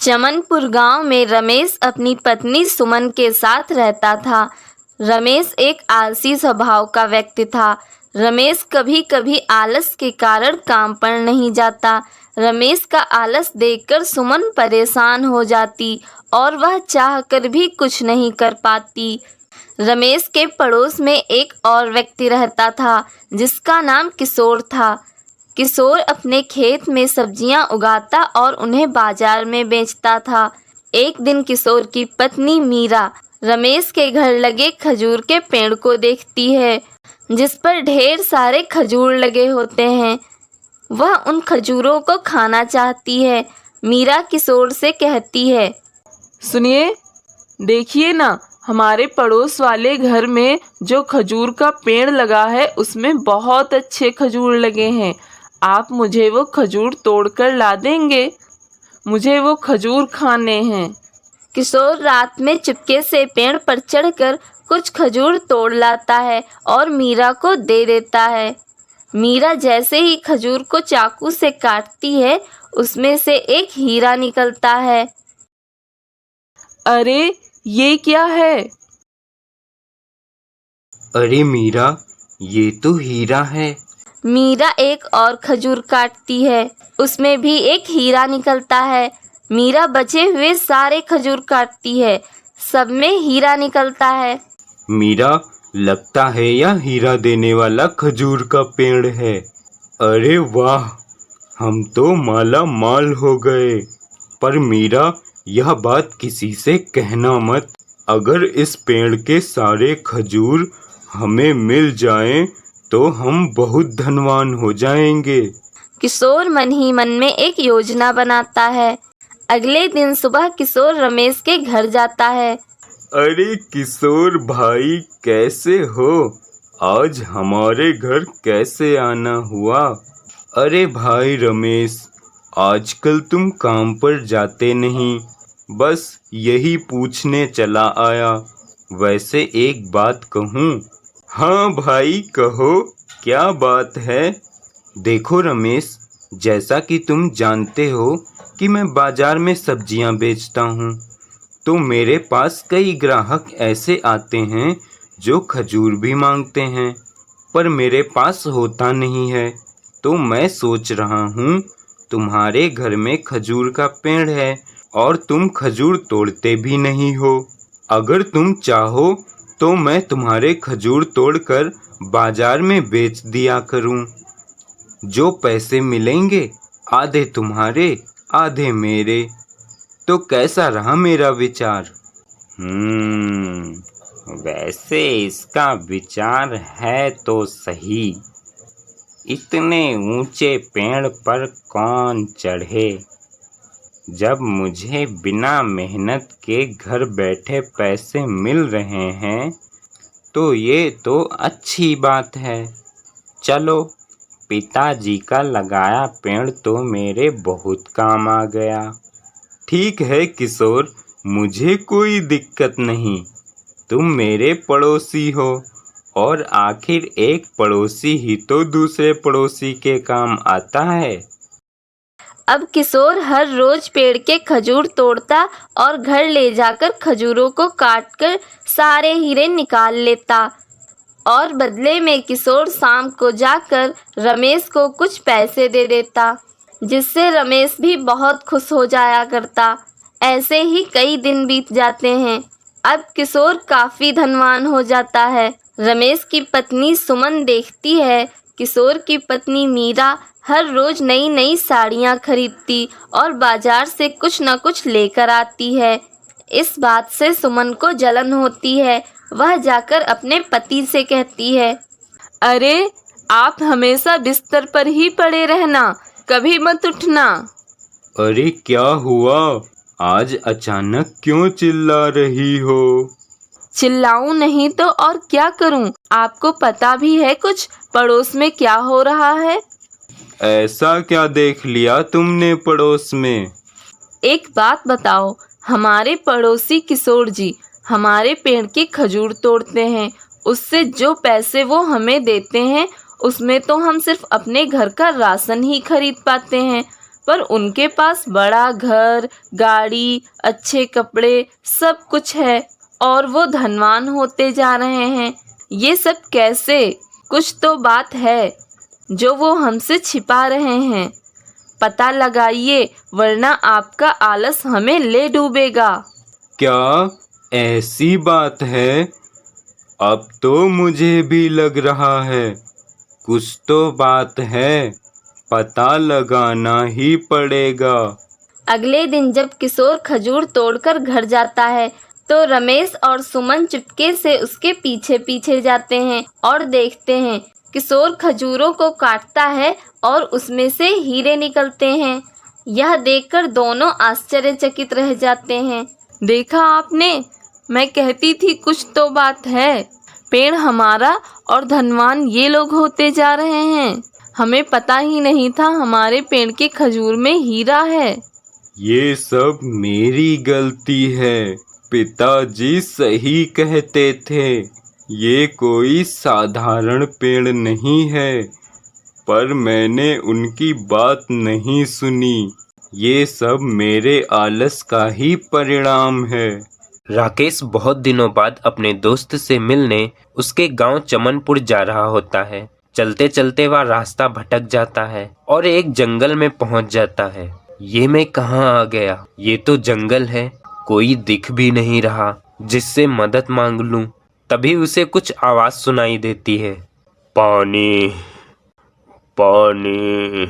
चमनपुर गांव में रमेश अपनी पत्नी सुमन के साथ रहता था। रमेश एक आलसी स्वभाव का व्यक्ति था। रमेश कभी कभी आलस के कारण काम पर नहीं जाता। रमेश का आलस देखकर सुमन परेशान हो जाती और वह चाहकर भी कुछ नहीं कर पाती। रमेश के पड़ोस में एक और व्यक्ति रहता था जिसका नाम किशोर था। किशोर अपने खेत में सब्जियां उगाता और उन्हें बाजार में बेचता था। एक दिन किशोर की पत्नी मीरा रमेश के घर लगे खजूर के पेड़ को देखती है जिस पर ढेर सारे खजूर लगे होते हैं। वह उन खजूरों को खाना चाहती है। मीरा किशोर से कहती है, सुनिए, देखिए ना, हमारे पड़ोस वाले घर में जो खजूर का पेड़ लगा है उसमें बहुत अच्छे खजूर लगे हैं। आप मुझे वो खजूर तोड़कर ला देंगे? मुझे वो खजूर खाने हैं। किशोर रात में चुपके से पेड़ पर चढ़कर कुछ खजूर तोड़ लाता है और मीरा को दे देता है। मीरा जैसे ही खजूर को चाकू से काटती है उसमें से एक हीरा निकलता है। अरे, ये क्या है? अरे मीरा, ये तो हीरा है। मीरा एक और खजूर काटती है, उसमें भी एक हीरा निकलता है। मीरा बचे हुए सारे खजूर काटती है, सब में हीरा निकलता है। मीरा, लगता है यह हीरा देने वाला खजूर का पेड़ है। अरे वाह, हम तो माला माल हो गए। पर मीरा, यह बात किसी से कहना मत। अगर इस पेड़ के सारे खजूर हमें मिल जाएं तो हम बहुत धनवान हो जाएंगे। किशोर मन ही मन में एक योजना बनाता है। अगले दिन सुबह किशोर रमेश के घर जाता है। अरे किशोर भाई, कैसे हो? आज हमारे घर कैसे आना हुआ? अरे भाई रमेश, आजकल तुम काम पर जाते नहीं, बस यही पूछने चला आया। वैसे एक बात कहूँ? हाँ भाई कहो, क्या बात है? देखो रमेश, जैसा कि तुम जानते हो कि मैं बाजार में सब्जियां बेचता हूँ, तो मेरे पास कई ग्राहक ऐसे आते हैं जो खजूर भी मांगते हैं, पर मेरे पास होता नहीं है। तो मैं सोच रहा हूँ, तुम्हारे घर में खजूर का पेड़ है और तुम खजूर तोड़ते भी नहीं हो। अगर तुम चाहो तो मैं तुम्हारे खजूर तोड़कर बाजार में बेच दिया करूं। जो पैसे मिलेंगे आधे तुम्हारे आधे मेरे। तो कैसा रहा मेरा विचार? वैसे इसका विचार है तो सही। इतने ऊंचे पेड़ पर कौन चढ़े? जब मुझे बिना मेहनत के घर बैठे पैसे मिल रहे हैं तो ये तो अच्छी बात है। चलो, पिताजी का लगाया पेड़ तो मेरे बहुत काम आ गया। ठीक है किशोर, मुझे कोई दिक्कत नहीं। तुम मेरे पड़ोसी हो और आखिर एक पड़ोसी ही तो दूसरे पड़ोसी के काम आता है। अब किशोर हर रोज पेड़ के खजूर तोड़ता और घर ले जाकर खजूरों को काटकर सारे हीरे निकाल लेता और बदले में किशोर शाम को जाकर रमेश को कुछ पैसे दे देता, जिससे रमेश भी बहुत खुश हो जाया करता। ऐसे ही कई दिन बीत जाते हैं। अब किशोर काफी धनवान हो जाता है। रमेश की पत्नी सुमन देखती है किशोर की पत्नी मीरा हर रोज नई नई साड़ियाँ खरीदती और बाजार से कुछ न कुछ लेकर आती है। इस बात से सुमन को जलन होती है। वह जाकर अपने पति से कहती है, अरे, आप हमेशा बिस्तर पर ही पड़े रहना, कभी मत उठना। अरे क्या हुआ? आज अचानक क्यों चिल्ला रही हो? चिल्लाऊं नहीं तो और क्या करूं? आपको पता भी है कुछ पड़ोस में क्या हो रहा है? ऐसा क्या देख लिया तुमने पड़ोस में? एक बात बताओ, हमारे पड़ोसी किशोर जी हमारे पेड़ की खजूर तोड़ते हैं। उससे जो पैसे वो हमें देते हैं उसमें तो हम सिर्फ अपने घर का राशन ही खरीद पाते हैं। पर उनके पास बड़ा घर, गाड़ी, अच्छे कपड़े, सब कुछ है और वो धनवान होते जा रहे हैं। ये सब कैसे? कुछ तो बात है जो वो हमसे छिपा रहे हैं। पता लगाइए, वरना आपका आलस हमें ले डूबेगा। क्या ऐसी बात है? अब तो मुझे भी लग रहा है कुछ तो बात है, पता लगाना ही पड़ेगा। अगले दिन जब किशोर खजूर तोड़कर घर जाता है तो रमेश और सुमन चुपके से उसके पीछे पीछे जाते हैं और देखते हैं किशोर खजूरों को काटता है और उसमें से हीरे निकलते हैं। यह देखकर दोनों आश्चर्यचकित रह जाते हैं। देखा आपने, मैं कहती थी कुछ तो बात है। पेड़ हमारा और धनवान ये लोग होते जा रहे हैं। हमें पता ही नहीं था हमारे पेड़ के खजूर में हीरा है। ये सब मेरी गलती है। पिताजी सही कहते थे, ये कोई साधारण पेड़ नहीं है, पर मैंने उनकी बात नहीं सुनी। ये सब मेरे आलस का ही परिणाम है। राकेश बहुत दिनों बाद अपने दोस्त से मिलने उसके गांव चमनपुर जा रहा होता है। चलते चलते वह रास्ता भटक जाता है और एक जंगल में पहुंच जाता है। ये मैं कहाँ आ गया? ये तो जंगल है, कोई दिख भी नहीं रहा जिससे मदद मांग लूं। तभी उसे कुछ आवाज सुनाई देती है। पानी, पानी,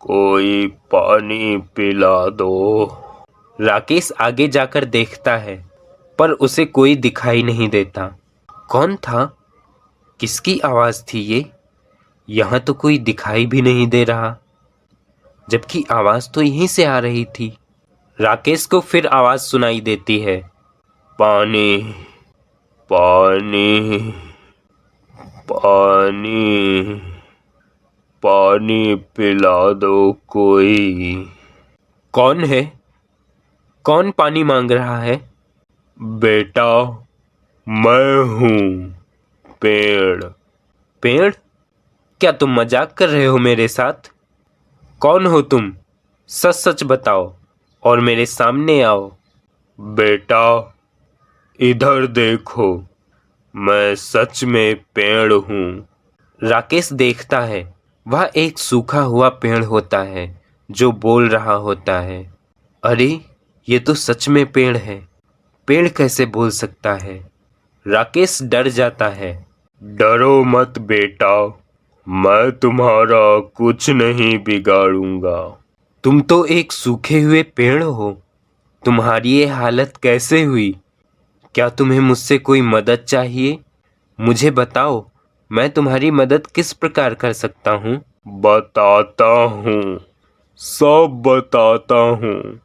कोई पानी पिला दो। राकेश आगे जाकर देखता है, पर उसे कोई दिखाई नहीं देता। कौन था? किसकी आवाज थी ये? यहाँ तो कोई दिखाई भी नहीं दे रहा, जबकि आवाज तो यहीं से आ रही थी। राकेश को फिर आवाज सुनाई देती है। पानी, पानी, पानी, पानी पिला दो कोई। कौन है? कौन पानी मांग रहा है? बेटा, मैं हूँ पेड़। पेड़? क्या तुम मजाक कर रहे हो मेरे साथ? कौन हो तुम? सच सच बताओ और मेरे सामने आओ। बेटा, इधर देखो, मैं सच में पेड़ हूँ। राकेश देखता है, वह एक सूखा हुआ पेड़ होता है जो बोल रहा होता है। अरे, ये तो सच में पेड़ है। पेड़ कैसे बोल सकता है? राकेश डर जाता है। डरो मत बेटा, मैं तुम्हारा कुछ नहीं बिगाड़ूंगा। तुम तो एक सूखे हुए पेड़ हो, तुम्हारी ये हालत कैसे हुई? क्या तुम्हें मुझसे कोई मदद चाहिए? मुझे बताओ, मैं तुम्हारी मदद किस प्रकार कर सकता हूँ? बताता हूँ, सब बताता हूँ।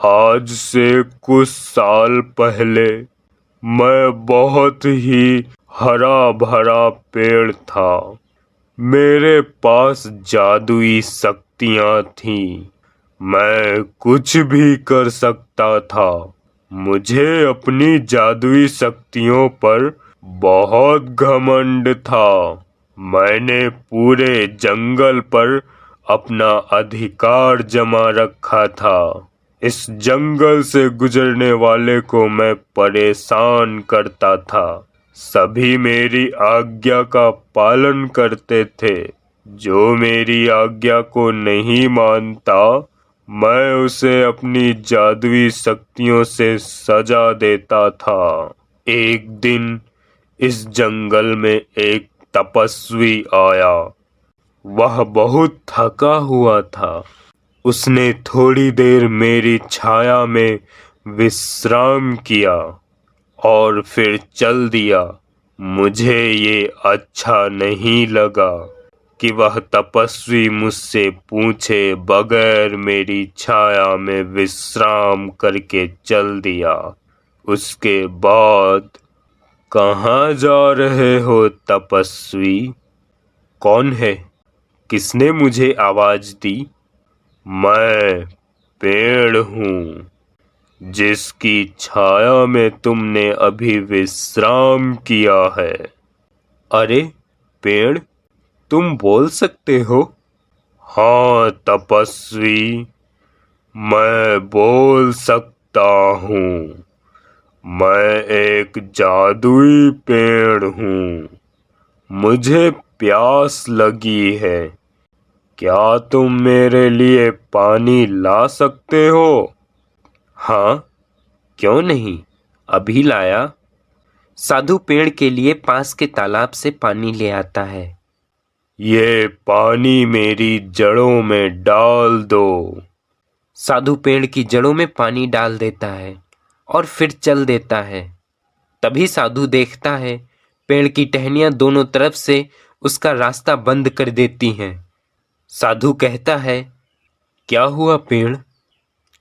आज से कुछ साल पहले मैं बहुत ही हरा भरा पेड़ था। मेरे पास जादुई शक्तियाँ थीं। मैं कुछ भी कर सकता था। मुझे अपनी जादुई शक्तियों पर बहुत घमंड था। मैंने पूरे जंगल पर अपना अधिकार जमा रखा था। इस जंगल से गुजरने वाले को मैं परेशान करता था। सभी मेरी आज्ञा का पालन करते थे। जो मेरी आज्ञा को नहीं मानता, मैं उसे अपनी जादुई शक्तियों से सजा देता था। एक दिन इस जंगल में एक तपस्वी आया। वह बहुत थका हुआ था। उसने थोड़ी देर मेरी छाया में विश्राम किया और फिर चल दिया। मुझे ये अच्छा नहीं लगा कि वह तपस्वी मुझसे पूछे बगैर मेरी छाया में विश्राम करके चल दिया। उसके बाद, कहाँ जा रहे हो तपस्वी? कौन है? किसने मुझे आवाज दी? मैं पेड़ हूँ, जिसकी छाया में तुमने अभी विश्राम किया है। अरे पेड़, तुम बोल सकते हो? हाँ तपस्वी, मैं बोल सकता हूँ। मैं एक जादुई पेड़ हूँ। मुझे प्यास लगी है। क्या तुम मेरे लिए पानी ला सकते हो? हाँ, क्यों नहीं, अभी लाया। साधु पेड़ के लिए पास के तालाब से पानी ले आता है। ये पानी मेरी जड़ों में डाल दो। साधु पेड़ की जड़ों में पानी डाल देता है और फिर चल देता है। तभी साधु देखता है पेड़ की टहनियां दोनों तरफ से उसका रास्ता बंद कर देती हैं। साधु कहता है, क्या हुआ पेड़,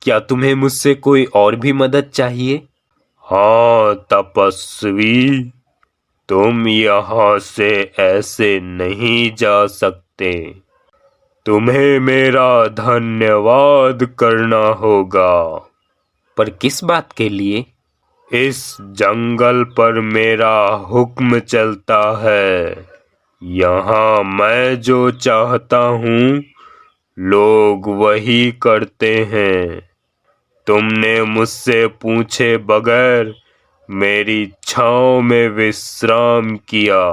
क्या तुम्हें मुझसे कोई और भी मदद चाहिए? हाँ तपस्वी, तुम यहाँ से ऐसे नहीं जा सकते। तुम्हें मेरा धन्यवाद करना होगा। पर किस बात के लिए? इस जंगल पर मेरा हुक्म चलता है। यहाँ मैं जो चाहता हूँ लोग वही करते हैं। तुमने मुझसे पूछे बगैर मेरी छाँव में विश्राम किया।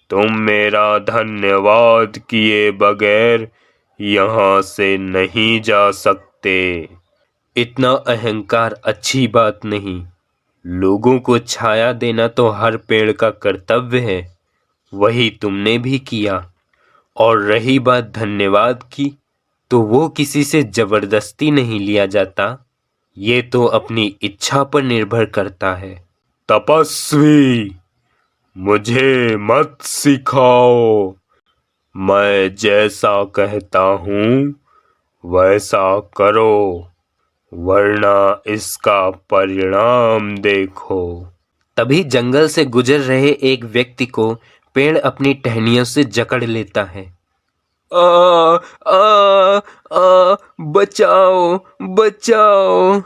तुम मेरा धन्यवाद किए बगैर यहाँ से नहीं जा सकते। इतना अहंकार अच्छी बात नहीं। लोगों को छाया देना तो हर पेड़ का कर्तव्य है, वही तुमने भी किया। और रही बात धन्यवाद की, तो वो किसी से जबरदस्ती नहीं लिया जाता, ये तो अपनी इच्छा पर निर्भर करता है। तपस्वी, मुझे मत सिखाओ। मैं जैसा कहता हूँ वैसा करो, वरना इसका परिणाम देखो। तभी जंगल से गुजर रहे एक व्यक्ति को पेड़ अपनी टहनियों से जकड़ लेता है। आ आ आ बचाओ बचाओ।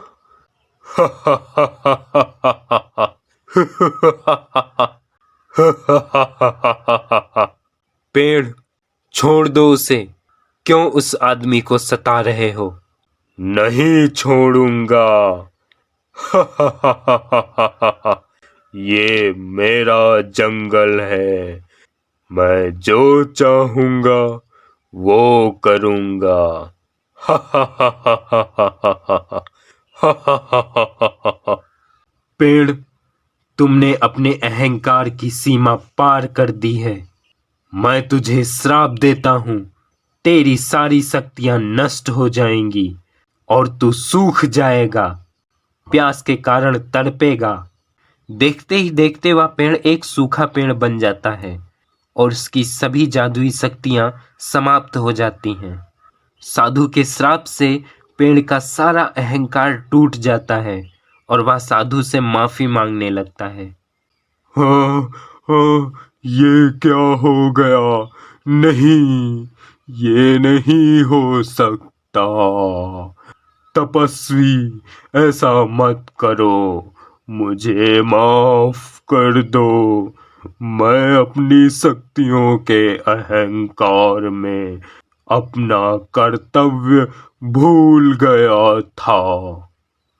पेड़, छोड़ दो उसे, क्यों उस आदमी को सता रहे हो? नहीं छोड़ूंगा। ये मेरा जंगल है। मैं जो चाहूंगा वो करूंगा। पेड़, तुमने अपने अहंकार की सीमा पार कर दी है। मैं तुझे श्राप देता हूँ, तेरी सारी शक्तियां नष्ट हो जाएंगी और तू सूख जाएगा, प्यास के कारण तड़पेगा। देखते ही देखते वह पेड़ एक सूखा पेड़ बन जाता है और उसकी सभी जादुई शक्तियां समाप्त हो जाती हैं। साधु के श्राप से पेड़ का सारा अहंकार टूट जाता है और वह साधु से माफी मांगने लगता है। हाँ हाँ, ये क्या हो गया? नहीं, ये नहीं हो सकता। तपस्वी, ऐसा मत करो। मुझे माफ कर दो। मैं अपनी शक्तियों के अहंकार में अपना कर्तव्य भूल गया था।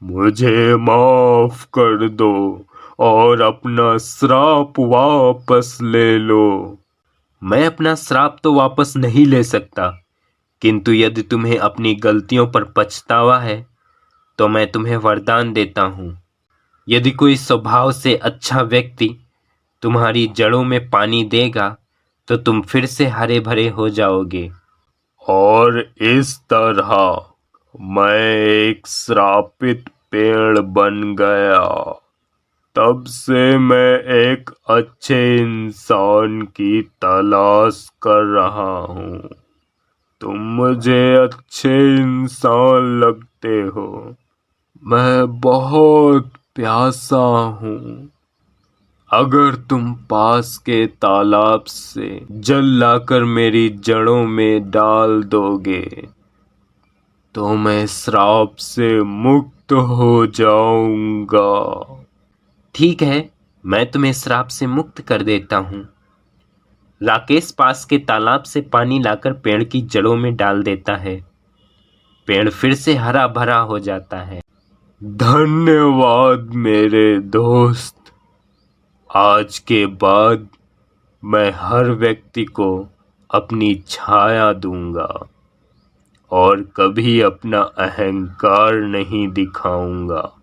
मुझे माफ कर दो और अपना श्राप वापस ले लो। मैं अपना श्राप तो वापस नहीं ले सकता, किंतु यदि तुम्हें अपनी गलतियों पर पछतावा है तो मैं तुम्हें वरदान देता हूँ। यदि कोई स्वभाव से अच्छा व्यक्ति तुम्हारी जड़ों में पानी देगा तो तुम फिर से हरे भरे हो जाओगे। और इस तरह मैं एक श्रापित पेड़ बन गया। तब से मैं एक अच्छे इंसान की तलाश कर रहा हूँ। तुम मुझे अच्छे इंसान लगते हो। मैं बहुत प्यासा हूँ। अगर तुम पास के तालाब से जल लाकर मेरी जड़ों में डाल दोगे तो मैं श्राप से मुक्त हो जाऊंगा। ठीक है, मैं तुम्हें श्राप से मुक्त कर देता हूँ। राकेश पास के तालाब से पानी लाकर पेड़ की जड़ों में डाल देता है। पेड़ फिर से हरा भरा हो जाता है। धन्यवाद मेरे दोस्त। आज के बाद मैं हर व्यक्ति को अपनी छाया दूंगा और कभी अपना अहंकार नहीं दिखाऊंगा।